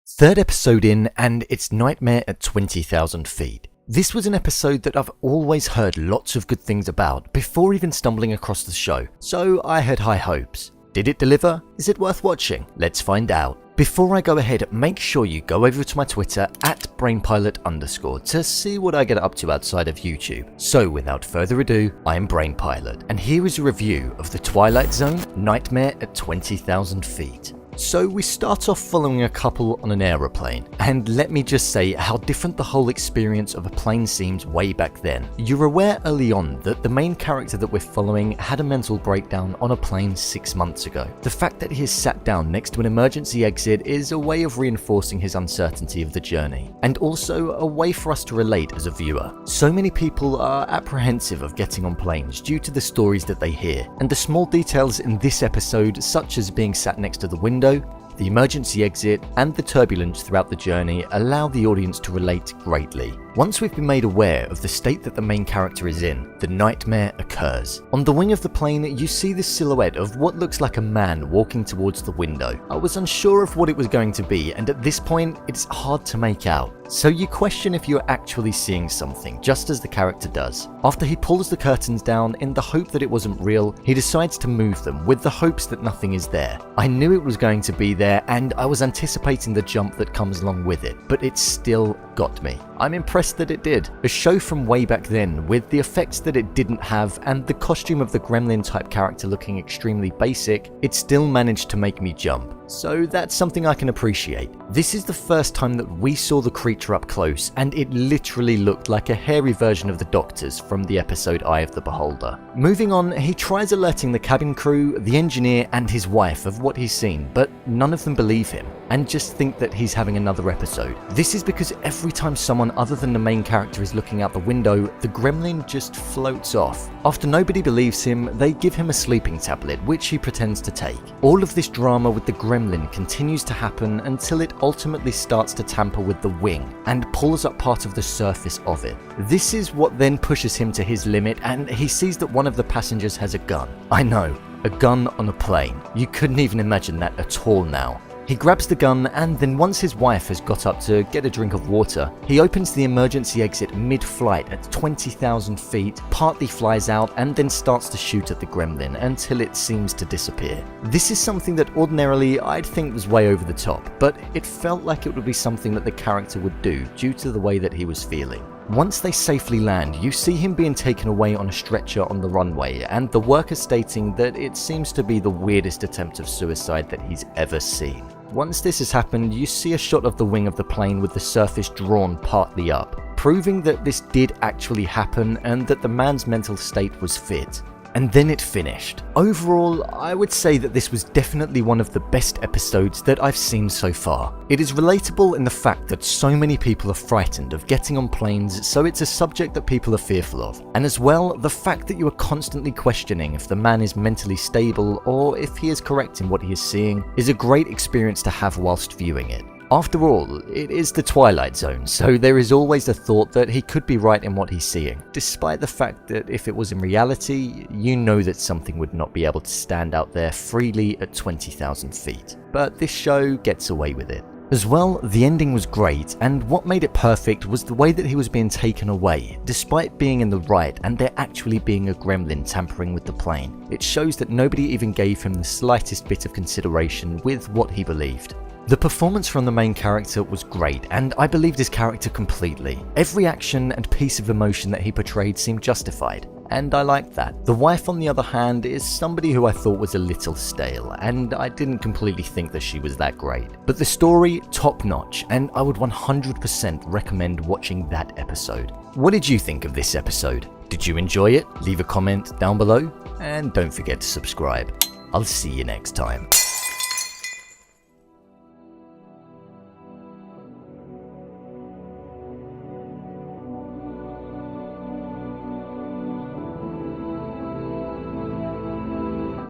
Third episode in, and it's Nightmare at 20,000 feet. This was an episode that I've always heard lots of good things about before even stumbling across the show, so I had high hopes. Did it deliver? Is it worth watching? Let's find out. Before I go ahead, make sure you go over to my Twitter @brainpilot_ to see what I get up to outside of YouTube. So without further ado, I'm Brainpilot, and here is a review of the Twilight Zone Nightmare at 20,000 feet. So we start off following a couple on an aeroplane, and let me just say how different the whole experience of a plane seems way back then. You're aware early on that the main character that we're following had a mental breakdown on a plane 6 months ago. The fact that he is sat down next to an emergency exit is a way of reinforcing his uncertainty of the journey, and also a way for us to relate as a viewer. So many people are apprehensive of getting on planes due to the stories that they hear, and the small details in this episode, such as being sat next to the window, the emergency exit, and the turbulence throughout the journey allow the audience to relate greatly. Once we've been made aware of the state that the main character is in, the nightmare occurs. On the wing of the plane, you see the silhouette of what looks like a man walking towards the window. I was unsure of what it was going to be, and at this point, it's hard to make out. So you question if you're actually seeing something, just as the character does. After he pulls the curtains down in the hope that it wasn't real, he decides to move them with the hopes that nothing is there. I knew it was going to be there, and I was anticipating the jump that comes along with it, but it still got me. I'm impressed that it did. A show from way back then, with the effects that it didn't have and the costume of the Gremlin type character looking extremely basic, it still managed to make me jump. So that's something I can appreciate. This is the first time that we saw the creature up close, and it literally looked like a hairy version of the Doctor's from the episode Eye of the Beholder. Moving on, he tries alerting the cabin crew, the engineer, and his wife of what he's seen, but none of them believe him, and just think that he's having another episode. This is because every time someone other than the main character is looking out the window, the Gremlin just floats off. After nobody believes him, they give him a sleeping tablet, which he pretends to take. All of this drama with the Gremlin continues to happen until it ultimately starts to tamper with the wing and pulls up part of the surface of it. This is what then pushes him to his limit, and he sees that one of the passengers has a gun. I know, a gun on a plane. You couldn't even imagine that at all now. He grabs the gun, and then once his wife has got up to get a drink of water, he opens the emergency exit mid-flight at 20,000 feet, partly flies out, and then starts to shoot at the Gremlin until it seems to disappear. This is something that ordinarily I'd think was way over the top, but it felt like it would be something that the character would do due to the way that he was feeling. Once they safely land, you see him being taken away on a stretcher on the runway, and the worker stating that it seems to be the weirdest attempt of suicide that he's ever seen. Once this has happened, you see a shot of the wing of the plane with the surface drawn partly up, proving that this did actually happen and that the man's mental state was fit. And then it finished. Overall, I would say that this was definitely one of the best episodes that I've seen so far. It is relatable in the fact that so many people are frightened of getting on planes, so it's a subject that people are fearful of. And as well, the fact that you are constantly questioning if the man is mentally stable or if he is correct in what he is seeing is a great experience to have whilst viewing it. After all, it is the Twilight Zone, so there is always the thought that he could be right in what he's seeing, despite the fact that if it was in reality, you know that something would not be able to stand out there freely at 20,000 feet. But this show gets away with it. As well, the ending was great, and what made it perfect was the way that he was being taken away, despite being in the right and there actually being a Gremlin tampering with the plane. It shows that nobody even gave him the slightest bit of consideration with what he believed. The performance from the main character was great, and I believed his character completely. Every action and piece of emotion that he portrayed seemed justified, and I liked that. The wife, on the other hand, is somebody who I thought was a little stale, and I didn't completely think that she was that great. But the story, top notch, and I would 100% recommend watching that episode. What did you think of this episode? Did you enjoy it? Leave a comment down below, and don't forget to subscribe. I'll see you next time.